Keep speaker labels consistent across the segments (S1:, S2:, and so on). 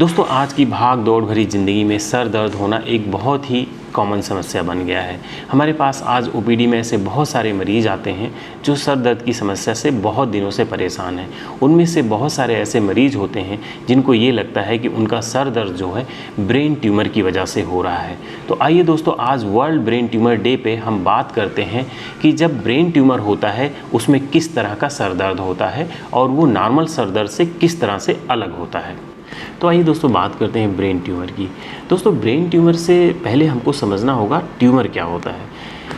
S1: दोस्तों आज की भाग दौड़ भरी ज़िंदगी में सर दर्द होना एक बहुत ही कॉमन समस्या बन गया है। हमारे पास आज ओपीडी में ऐसे बहुत सारे मरीज आते हैं जो सर दर्द की समस्या से बहुत दिनों से परेशान हैं। उनमें से बहुत सारे ऐसे मरीज होते हैं जिनको ये लगता है कि उनका सर दर्द जो है ब्रेन ट्यूमर की वजह से हो रहा है। तो आइए दोस्तों, आज वर्ल्ड ब्रेन ट्यूमर डे पे हम बात करते हैं कि जब ब्रेन ट्यूमर होता है उसमें किस तरह का सर दर्द होता है और वो नॉर्मल सर दर्द से किस तरह से अलग होता है। तो आइए दोस्तों बात करते हैं ब्रेन ट्यूमर की। दोस्तों ब्रेन ट्यूमर से पहले हमको समझना होगा ट्यूमर क्या होता है।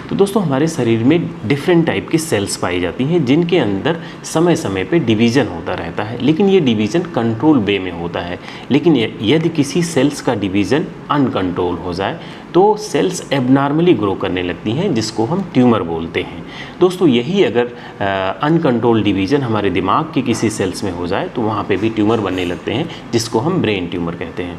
S1: तो दोस्तों हमारे शरीर में डिफरेंट टाइप की सेल्स पाई जाती हैं जिनके अंदर समय समय पे डिवीज़न होता रहता है, लेकिन ये डिवीज़न कंट्रोल वे में होता है। लेकिन यदि किसी सेल्स का डिवीज़न अनकंट्रोल हो जाए तो सेल्स एबनॉर्मली ग्रो करने लगती हैं, जिसको हम ट्यूमर बोलते हैं। दोस्तों यही अगर अनकंट्रोल डिवीज़न हमारे दिमाग के किसी सेल्स में हो जाए तो वहाँ पे भी ट्यूमर बनने लगते हैं, जिसको हम ब्रेन ट्यूमर कहते हैं।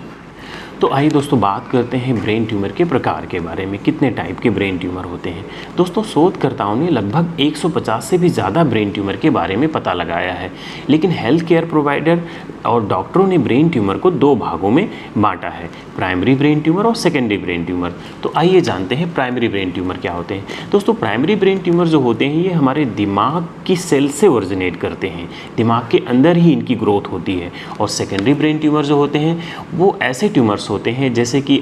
S1: तो आइए दोस्तों बात करते हैं ब्रेन ट्यूमर के प्रकार के बारे में, कितने टाइप के ब्रेन ट्यूमर होते हैं। दोस्तों शोधकर्ताओं ने लगभग 150 से भी ज़्यादा ब्रेन ट्यूमर के बारे में पता लगाया है, लेकिन हेल्थ केयर प्रोवाइडर और डॉक्टरों ने ब्रेन ट्यूमर को दो भागों में बांटा है, प्राइमरी ब्रेन ट्यूमर और सेकेंडरी ब्रेन ट्यूमर। तो आइए जानते हैं प्राइमरी ब्रेन ट्यूमर क्या होते हैं। दोस्तों प्राइमरी ब्रेन ट्यूमर जो होते हैं ये हमारे दिमाग की सेल से ओरिजिनेट करते हैं, दिमाग के अंदर ही इनकी ग्रोथ होती है। और सेकेंडरी ब्रेन ट्यूमर जो होते हैं वो ऐसे ट्यूमर्स होते हैं जैसे कि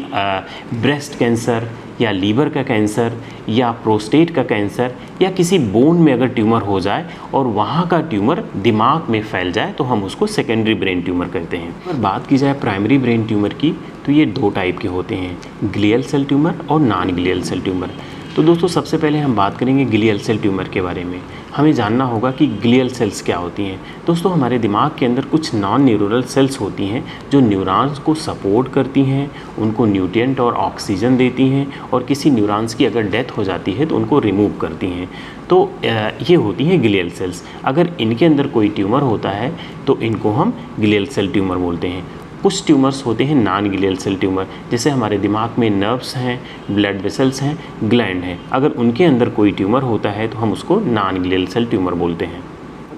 S1: ब्रेस्ट कैंसर या लीवर का कैंसर या प्रोस्टेट का कैंसर या किसी बोन में अगर ट्यूमर हो जाए और वहाँ का ट्यूमर दिमाग में फैल जाए तो हम उसको सेकेंडरी ब्रेन ट्यूमर कहते हैं। अगर बात की जाए प्राइमरी ब्रेन ट्यूमर की तो ये दो टाइप के होते हैं, ग्लियल सेल ट्यूमर और नॉन ग्लियल सेल ट्यूमर। तो दोस्तों सबसे पहले हम बात करेंगे ग्लियल सेल ट्यूमर के बारे में। हमें जानना होगा कि ग्लियल सेल्स क्या होती हैं। दोस्तों हमारे दिमाग के अंदर कुछ नॉन न्यूरल सेल्स होती हैं जो न्यूरॉन्स को सपोर्ट करती हैं, उनको न्यूट्रिएंट और ऑक्सीजन देती हैं और किसी न्यूरॉन्स की अगर डेथ हो जाती है तो उनको रिमूव करती हैं। तो ये होती हैं ग्लियल सेल्स। अगर इनके अंदर कोई ट्यूमर होता है तो इनको हम ग्लियल सेल ट्यूमर बोलते हैं। कुछ ट्यूमर्स होते हैं नॉन ग्लियल सेल ट्यूमर, जैसे हमारे दिमाग में नर्व्स हैं, ब्लड वेसल्स हैं, ग्लैंड हैं। अगर उनके अंदर कोई ट्यूमर होता है तो हम उसको नॉन ग्लियल सेल ट्यूमर बोलते हैं।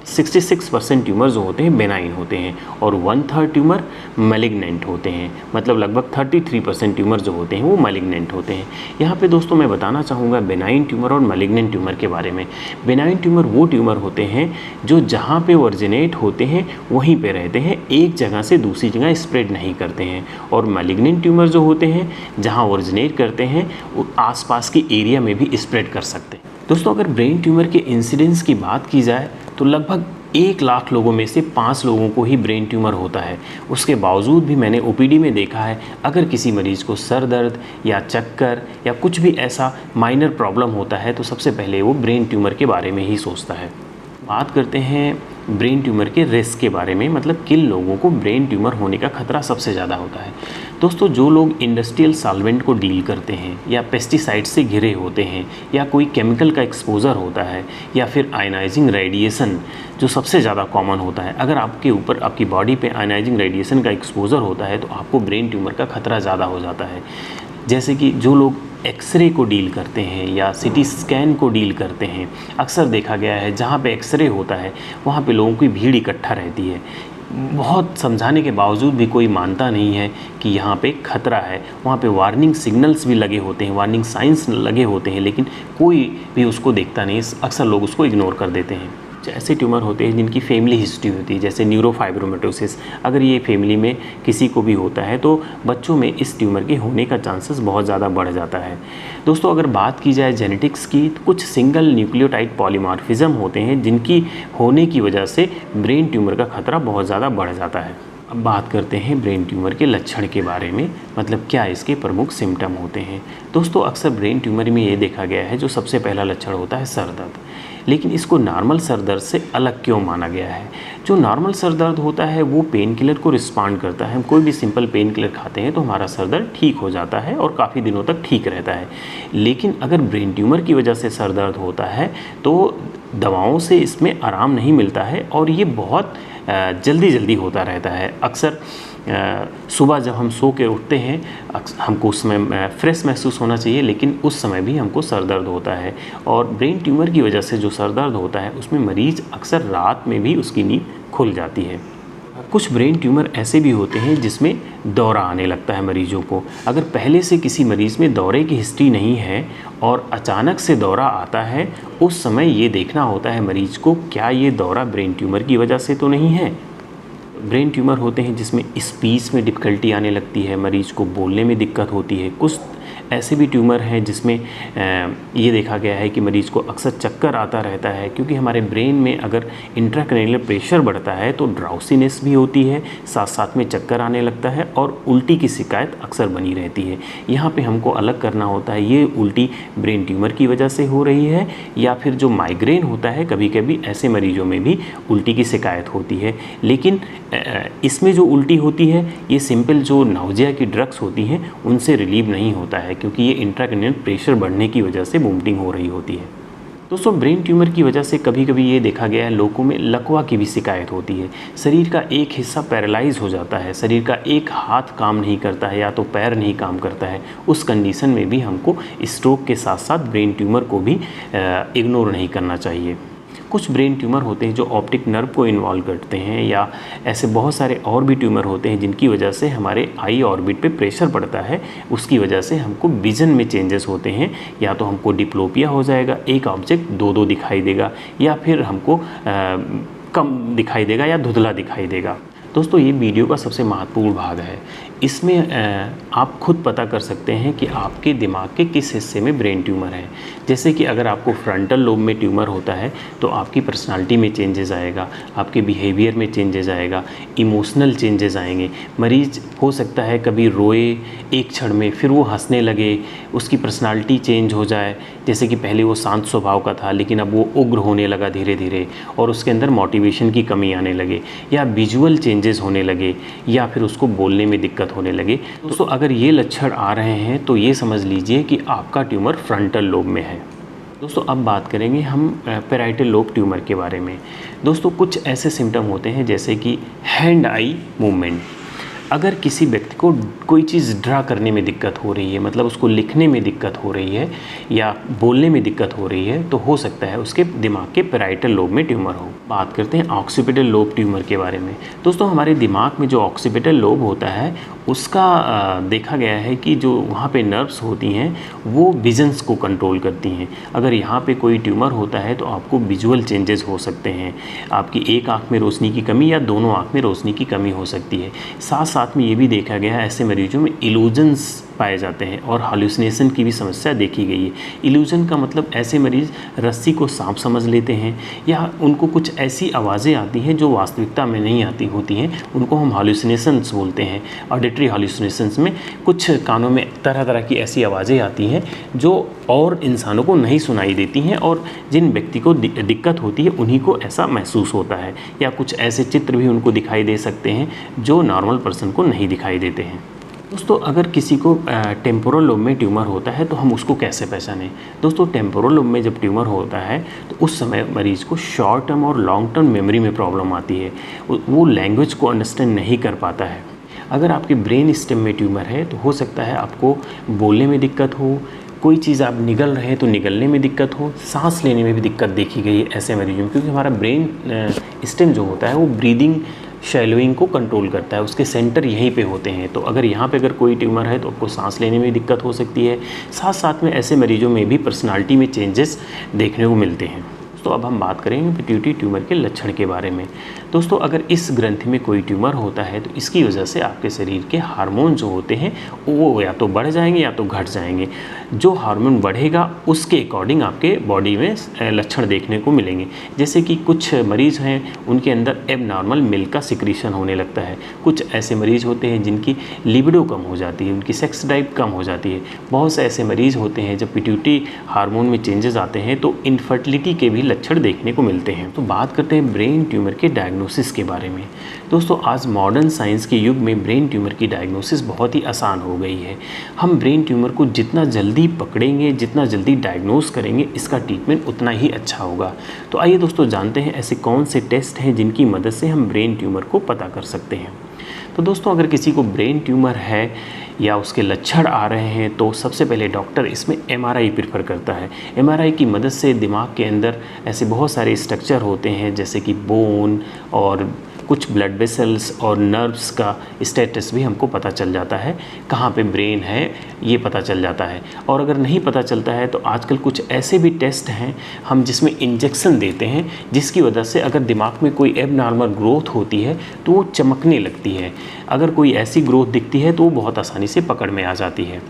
S1: 66% ट्यूमर जो होते हैं बेनाइन होते हैं और 1/3 ट्यूमर मैलिग्नेंट होते हैं, मतलब लगभग 33% ट्यूमर जो होते हैं वो मैलिग्नेंट होते हैं। यहाँ पे दोस्तों मैं बताना चाहूँगा बेनाइन ट्यूमर और मैलिग्नेंट ट्यूमर के बारे में। बेनाइन ट्यूमर वो ट्यूमर होते हैं जो जहाँ पे ओरिजिनेट होते हैं वहीं पे रहते हैं, एक जगह से दूसरी जगह स्प्रेड नहीं करते हैं। और मैलिग्नेंट ट्यूमर जो होते हैं जहाँ ओरिजिनेट करते हैं वो आसपास के एरिया में भी स्प्रेड कर सकते हैं। दोस्तों अगर ब्रेन ट्यूमर के इंसिडेंस की बात की जाए तो लगभग 1 लाख लोगों में से 5 लोगों को ही ब्रेन ट्यूमर होता है। उसके बावजूद भी मैंने ओपीडी में देखा है अगर किसी मरीज़ को सर दर्द या चक्कर या कुछ भी ऐसा माइनर प्रॉब्लम होता है तो सबसे पहले वो ब्रेन ट्यूमर के बारे में ही सोचता है। बात करते हैं ब्रेन ट्यूमर के रिस्क के बारे में, मतलब किन लोगों को ब्रेन ट्यूमर होने का खतरा सबसे ज़्यादा होता है। दोस्तों जो लोग इंडस्ट्रियल सॉल्वेंट को डील करते हैं या पेस्टिसाइड से घिरे होते हैं या कोई केमिकल का एक्सपोजर होता है या फिर आयनाइजिंग रेडिएशन जो सबसे ज़्यादा कॉमन होता है, अगर आपके ऊपर आपकी बॉडी पे आयनाइजिंग रेडिएशन का एक्सपोजर होता है तो आपको ब्रेन ट्यूमर का खतरा ज़्यादा हो जाता है। जैसे कि जो लोग एक्सरे को डील करते हैं या सिटी स्कैन को डील करते हैं, अक्सर देखा गया है जहाँ पे एक्सरे होता है वहाँ पे लोगों की भीड़ इकट्ठा रहती है। बहुत समझाने के बावजूद भी कोई मानता नहीं है कि यहाँ पे खतरा है। वहाँ पे वार्निंग सिग्नल्स भी लगे होते हैं, वार्निंग साइंस लगे होते हैं, लेकिन कोई भी उसको देखता नहीं, अक्सर लोग उसको इग्नोर कर देते हैं। ऐसे ट्यूमर होते हैं जिनकी फैमिली हिस्ट्री होती है, जैसे न्यूरोफाइब्रोमेटोसिस। अगर ये फैमिली में किसी को भी होता है तो बच्चों में इस ट्यूमर के होने का चांसेस बहुत ज़्यादा बढ़ जाता है। दोस्तों अगर बात की जाए जेनेटिक्स की तो कुछ सिंगल न्यूक्लियोटाइड पॉलीमॉर्फिज्म होते हैं जिनकी होने की वजह से ब्रेन ट्यूमर का खतरा बहुत ज़्यादा बढ़ जाता है। अब बात करते हैं ब्रेन ट्यूमर के लक्षण के बारे में, मतलब क्या इसके प्रमुख सिम्टम होते हैं। दोस्तों अक्सर ब्रेन ट्यूमर में ये देखा गया है जो सबसे पहला लक्षण होता है सर दर्द, लेकिन इसको नॉर्मल सर दर्द से अलग क्यों माना गया है। जो नॉर्मल सर दर्द होता है वो पेन किलर को रिस्पॉन्ड करता है। हम कोई भी सिंपल पेन किलर खाते हैं तो हमारा सर दर्द ठीक हो जाता है और काफ़ी दिनों तक ठीक रहता है। लेकिन अगर ब्रेन ट्यूमर की वजह से सर दर्द होता है तो दवाओं से इसमें आराम नहीं मिलता है और ये बहुत जल्दी होता रहता है। अक्सर सुबह जब हम सो के उठते हैं हमको उस समय फ्रेश महसूस होना चाहिए, लेकिन उस समय भी हमको सर दर्द होता है। और ब्रेन ट्यूमर की वजह से जो सर दर्द होता है उसमें मरीज़ अक्सर रात में भी उसकी नींद खुल जाती है। कुछ ब्रेन ट्यूमर ऐसे भी होते हैं जिसमें दौरा आने लगता है मरीजों को। अगर पहले से किसी मरीज़ में दौरे की हिस्ट्री नहीं है और अचानक से दौरा आता है, उस समय ये देखना होता है मरीज़ को क्या ये दौरा ब्रेन ट्यूमर की वजह से तो नहीं है। ब्रेन ट्यूमर होते हैं जिसमें स्पीच में डिफ़िकल्टी आने लगती है, मरीज़ को बोलने में दिक्कत होती है। कुछ ऐसे भी ट्यूमर हैं जिसमें ये देखा गया है कि मरीज़ को अक्सर चक्कर आता रहता है, क्योंकि हमारे ब्रेन में अगर इंट्राक्रैनियल प्रेशर बढ़ता है तो ड्राउसीनेस भी होती है, साथ साथ में चक्कर आने लगता है और उल्टी की शिकायत अक्सर बनी रहती है। यहाँ पे हमको अलग करना होता है ये उल्टी ब्रेन ट्यूमर की वजह से हो रही है या फिर जो माइग्रेन होता है, कभी कभी ऐसे मरीजों में भी उल्टी की शिकायत होती है। लेकिन इसमें जो उल्टी होती है ये सिंपल जो नाउजिया की ड्रग्स होती हैं उनसे रिलीव नहीं होता है, क्योंकि ये इंट्राक्रैनियल प्रेशर बढ़ने की वजह से वोमिटिंग हो रही होती है। दोस्तों, ब्रेन ट्यूमर की वजह से कभी कभी ये देखा गया है लोगों में लकवा की भी शिकायत होती है। शरीर का एक हिस्सा पैरालाइज हो जाता है, शरीर का एक हाथ काम नहीं करता है या तो पैर नहीं काम करता है। उस कंडीशन में भी हमको स्ट्रोक के साथ साथ ब्रेन ट्यूमर को भी इग्नोर नहीं करना चाहिए। कुछ ब्रेन ट्यूमर होते हैं जो ऑप्टिक नर्व को इन्वॉल्व करते हैं, या ऐसे बहुत सारे और भी ट्यूमर होते हैं जिनकी वजह से हमारे आई ऑर्बिट पे प्रेशर पड़ता है। उसकी वजह से हमको विजन में चेंजेस होते हैं, या तो हमको डिप्लोपिया हो जाएगा, एक ऑब्जेक्ट दो दो दिखाई देगा, या फिर हमको कम दिखाई देगा या धुंधला दिखाई देगा। दोस्तों, ये वीडियो का सबसे महत्वपूर्ण भाग है। इसमें आप खुद पता कर सकते हैं कि आपके दिमाग के किस हिस्से में ब्रेन ट्यूमर है। जैसे कि अगर आपको फ्रंटल लोब में ट्यूमर होता है तो आपकी पर्सनालिटी में चेंजेस आएगा, आपके बिहेवियर में चेंजेस आएगा, इमोशनल चेंजेस आएंगे। मरीज़ हो सकता है कभी रोए एक क्षण में, फिर वो हंसने लगे, उसकी पर्सनालिटी चेंज हो जाए। जैसे कि पहले वो शांत स्वभाव का था लेकिन अब वो उग्र होने लगा धीरे धीरे, और उसके अंदर मोटिवेशन की कमी आने लगे, या विजुअल चेंजेस होने लगे, या फिर उसको बोलने में दिक्कत होने लगे। दोस्तों, अगर ये लक्षण आ रहे हैं तो ये समझ लीजिए कि आपका ट्यूमर फ्रंटल लोब में है। दोस्तों, अब बात करेंगे हम पैराइटल लोब ट्यूमर के बारे में। दोस्तों, कुछ ऐसे सिम्टम होते हैं जैसे कि हैंड आई मूवमेंट। अगर किसी व्यक्ति को कोई चीज़ ड्रा करने में दिक्कत हो रही है, मतलब उसको लिखने में दिक्कत हो रही है या बोलने में दिक्कत हो रही है, तो हो सकता है उसके दिमाग के पैराइटल लोब में ट्यूमर हो। बात करते हैं ऑक्सीपिटल लोब ट्यूमर के बारे में। दोस्तों, हमारे दिमाग में जो ऑक्सीपिटल लोब होता है उसका देखा गया है कि जो वहाँ पे नर्व्स होती हैं वो विजन्स को कंट्रोल करती हैं। अगर यहाँ पे कोई ट्यूमर होता है तो आपको विजुअल चेंजेस हो सकते हैं, आपकी एक आँख में रोशनी की कमी या दोनों आँख में रोशनी की कमी हो सकती है। साथ में ये भी देखा गया है ऐसे मरीजों में इल्यूजन्स पाए जाते हैं और हालुसिनेशन की भी समस्या देखी गई है। इल्यूजन का मतलब ऐसे मरीज़ रस्सी को सांप समझ लेते हैं, या उनको कुछ ऐसी आवाज़ें आती हैं जो वास्तविकता में नहीं आती होती हैं, उनको हम हालुसिनेशंस बोलते हैं। ऑडिटरी हालुसिनेशंस में कुछ कानों में तरह तरह की ऐसी आवाज़ें आती हैं जो और इंसानों को नहीं सुनाई देती हैं, और जिन व्यक्ति को दिक्कत होती है उन्हीं को ऐसा महसूस होता है। या कुछ ऐसे चित्र भी उनको दिखाई दे सकते हैं जो नॉर्मल पर्सन को नहीं दिखाई देते हैं। दोस्तों, अगर किसी को टेम्पोरल लोब में ट्यूमर होता है तो हम उसको कैसे पहचानें? दोस्तों, टेम्पोरल लोब में जब ट्यूमर होता है तो उस समय मरीज़ को शॉर्ट टर्म और लॉन्ग टर्म मेमोरी में प्रॉब्लम आती है, वो लैंग्वेज को अंडरस्टैंड नहीं कर पाता है। अगर आपके ब्रेन स्टेम में ट्यूमर है तो हो सकता है आपको बोलने में दिक्कत हो, कोई चीज़ आप निगल रहे हैं तो निगलने में दिक्कत हो, सांस लेने में भी दिक्कत देखी गई है ऐसे मरीजों में, क्योंकि हमारा ब्रेन स्टेम जो होता है वो ब्रीदिंग शैलोइंग को कंट्रोल करता है, उसके सेंटर यहीं पे होते हैं। तो अगर यहाँ पे अगर कोई ट्यूमर है तो आपको सांस लेने में दिक्कत हो सकती है। साथ में ऐसे मरीजों में भी पर्सनालिटी में चेंजेस देखने को मिलते हैं। तो अब हम बात करेंगे पिट्यूटरी ट्यूमर के लक्षण के बारे में। दोस्तों, अगर इस ग्रंथि में कोई ट्यूमर होता है तो इसकी वजह से आपके शरीर के हार्मोन जो होते हैं वो या तो बढ़ जाएंगे या तो घट जाएंगे। जो हार्मोन बढ़ेगा उसके अकॉर्डिंग आपके बॉडी में लक्षण देखने को मिलेंगे। जैसे कि कुछ मरीज़ हैं उनके अंदर एबनॉर्मल मिल्क का सिक्रीशन होने लगता है। कुछ ऐसे मरीज़ होते हैं जिनकी लिबिडो कम हो जाती है, उनकी सेक्स ड्राइव कम हो जाती है। बहुत से ऐसे मरीज़ होते हैं जब पिट्यूटरी हार्मोन में चेंजेस आते हैं तो इनफर्टिलिटी के भी लक्षण देखने को मिलते हैं। तो बात करते हैं ब्रेन ट्यूमर के डायग्नोसिस के बारे में। दोस्तों, आज मॉडर्न साइंस के युग में ब्रेन ट्यूमर की डायग्नोसिस बहुत ही आसान हो गई है। हम ब्रेन ट्यूमर को जितना जल्दी पकड़ेंगे, जितना जल्दी डायग्नोस करेंगे, इसका ट्रीटमेंट उतना ही अच्छा होगा। तो आइए दोस्तों जानते हैं ऐसे कौन से टेस्ट हैं जिनकी मदद से हम ब्रेन ट्यूमर को पता कर सकते हैं। तो दोस्तों, अगर किसी को ब्रेन ट्यूमर है या उसके लक्षण आ रहे हैं तो सबसे पहले डॉक्टर इसमें एमआरआई प्रेफर करता है। एमआरआई की मदद से दिमाग के अंदर ऐसे बहुत सारे स्ट्रक्चर होते हैं जैसे कि बोन और कुछ ब्लड वेसल्स और नर्व्स का स्टेटस भी हमको पता चल जाता है, कहाँ पे ब्रेन है ये पता चल जाता है। और अगर नहीं पता चलता है तो आजकल कुछ ऐसे भी टेस्ट हैं हम जिसमें इंजेक्शन देते हैं, जिसकी वजह से अगर दिमाग में कोई एबनॉर्मल ग्रोथ होती है तो वो चमकने लगती है। अगर कोई ऐसी ग्रोथ दिखती है तो वो बहुत आसानी से पकड़ में आ जाती है।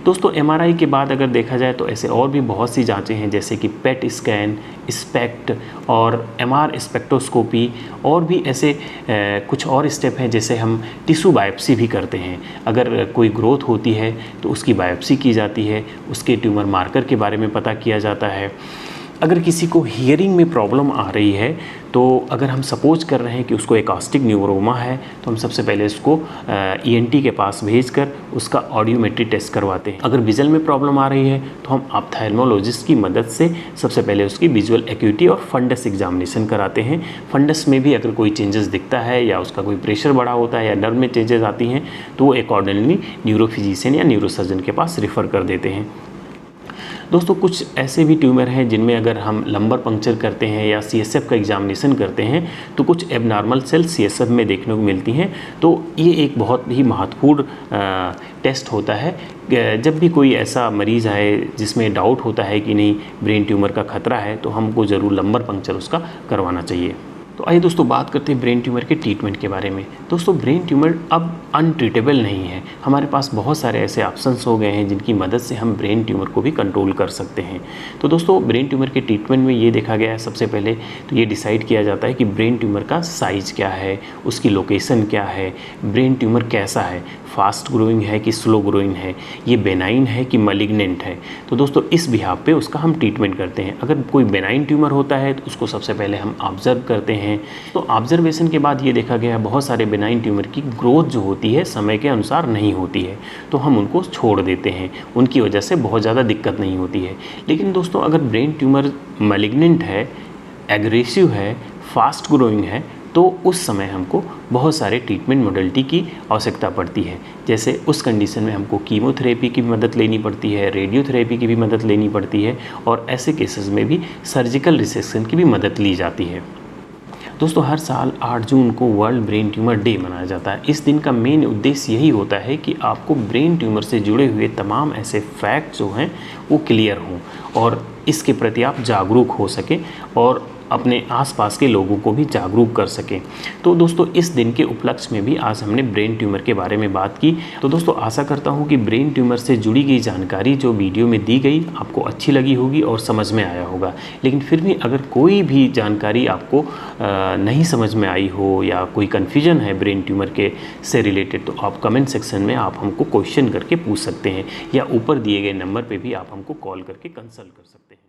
S1: दोस्तों एमआरआई के बाद अगर देखा जाए तो ऐसे और भी बहुत सी जांचें हैं, जैसे कि पेट स्कैन, स्पेक्ट और एमआर स्पेक्ट्रोस्कोपी, और भी ऐसे कुछ और स्टेप हैं जैसे हम टिश्यू बायोप्सी भी करते हैं। अगर कोई ग्रोथ होती है तो उसकी बायोप्सी की जाती है, उसके ट्यूमर मार्कर के बारे में पता किया जाता है। अगर किसी को हियरिंग में प्रॉब्लम आ रही है तो अगर हम सपोज कर रहे हैं कि उसको एकास्टिक न्यूरोमा है तो हम सबसे पहले उसको ईएनटी के पास भेजकर उसका ऑडियोमेट्री टेस्ट करवाते हैं। अगर विजुअल में प्रॉब्लम आ रही है तो हम ऑप्थेल्मोलॉजिस्ट की मदद से सबसे पहले उसकी विजुअल एक्यूटी और फंडस एग्जामिनेशन कराते हैं। फंडस में भी अगर कोई चेंजेस दिखता है या उसका कोई प्रेशर बढ़ा होता है या नर्व में चेंजेस आती हैं तो वो अकॉर्डिंगली न्यूरोफिजिशियन या न्यूरोसर्जन के पास रेफ़र कर देते हैं। दोस्तों कुछ ऐसे भी ट्यूमर हैं जिनमें अगर हम लंबर पंक्चर करते हैं या सीएसएफ का एग्जामिनेशन करते हैं तो कुछ एबनॉर्मल सेल सीएसएफ में देखने को मिलती हैं। तो ये एक बहुत ही महत्वपूर्ण टेस्ट होता है। जब भी कोई ऐसा मरीज़ आए जिसमें डाउट होता है कि नहीं ब्रेन ट्यूमर का खतरा है तो हमको ज़रूर लंबर पंक्चर उसका करवाना चाहिए। तो आइए दोस्तों बात करते हैं ब्रेन ट्यूमर के ट्रीटमेंट के बारे में। दोस्तों ब्रेन ट्यूमर अब अनट्रीटेबल नहीं है, हमारे पास बहुत सारे ऐसे ऑप्शंस हो गए हैं जिनकी मदद से हम ब्रेन ट्यूमर को भी कंट्रोल कर सकते हैं। तो दोस्तों ब्रेन ट्यूमर के ट्रीटमेंट में ये देखा गया है, सबसे पहले तो ये डिसाइड किया जाता है कि ब्रेन ट्यूमर का साइज़ क्या है, उसकी लोकेशन क्या है, ब्रेन ट्यूमर कैसा है, फास्ट ग्रोइंग है कि स्लो ग्रोइंग है, ये बेनाइन है कि मलिग्नेंट है। तो दोस्तों इस बिहाफ पे उसका हम ट्रीटमेंट करते हैं। अगर कोई बेनाइन ट्यूमर होता है तो उसको सबसे पहले हम ऑब्जर्व करते हैं। तो ऑब्जर्वेशन के बाद ये देखा गया बहुत सारे बेनाइन ट्यूमर की ग्रोथ जो होती है समय के अनुसार नहीं होती है, तो हम उनको छोड़ देते हैं, उनकी वजह से बहुत ज़्यादा दिक्कत नहीं होती है। लेकिन दोस्तों अगर ब्रेन ट्यूमर मैलिग्नेंट है, एग्रेसिव है, फास्ट ग्रोइंग है तो उस समय हमको बहुत सारे ट्रीटमेंट मोडलिटी की आवश्यकता पड़ती है। जैसे उस कंडीशन में हमको कीमोथेरेपी की भी मदद लेनी पड़ती है, रेडियोथेरेपी की भी मदद लेनी पड़ती है, और ऐसे केसेस में भी सर्जिकल रिसेक्शन की भी मदद ली जाती है। दोस्तों हर साल 8 जून को वर्ल्ड ब्रेन ट्यूमर डे मनाया जाता है। इस दिन का मेन उद्देश्य यही होता है कि आपको ब्रेन ट्यूमर से जुड़े हुए तमाम ऐसे फैक्ट जो हैं वो क्लियर हों और इसके प्रति आप जागरूक हो सकें और अपने आसपास के लोगों को भी जागरूक कर सकें। तो दोस्तों इस दिन के उपलक्ष्य में भी आज हमने ब्रेन ट्यूमर के बारे में बात की। तो दोस्तों आशा करता हूं कि ब्रेन ट्यूमर से जुड़ी गई जानकारी जो वीडियो में दी गई आपको अच्छी लगी होगी और समझ में आया होगा। लेकिन फिर भी अगर कोई भी जानकारी आपको नहीं समझ में आई हो या कोई कन्फ्यूजन है ब्रेन ट्यूमर के से रिलेटेड तो आप कमेंट सेक्शन में आप हमको क्वेश्चन करके पूछ सकते हैं या ऊपर दिए गए नंबर पर भी आप हमको कॉल करके कंसल्ट कर सकते हैं।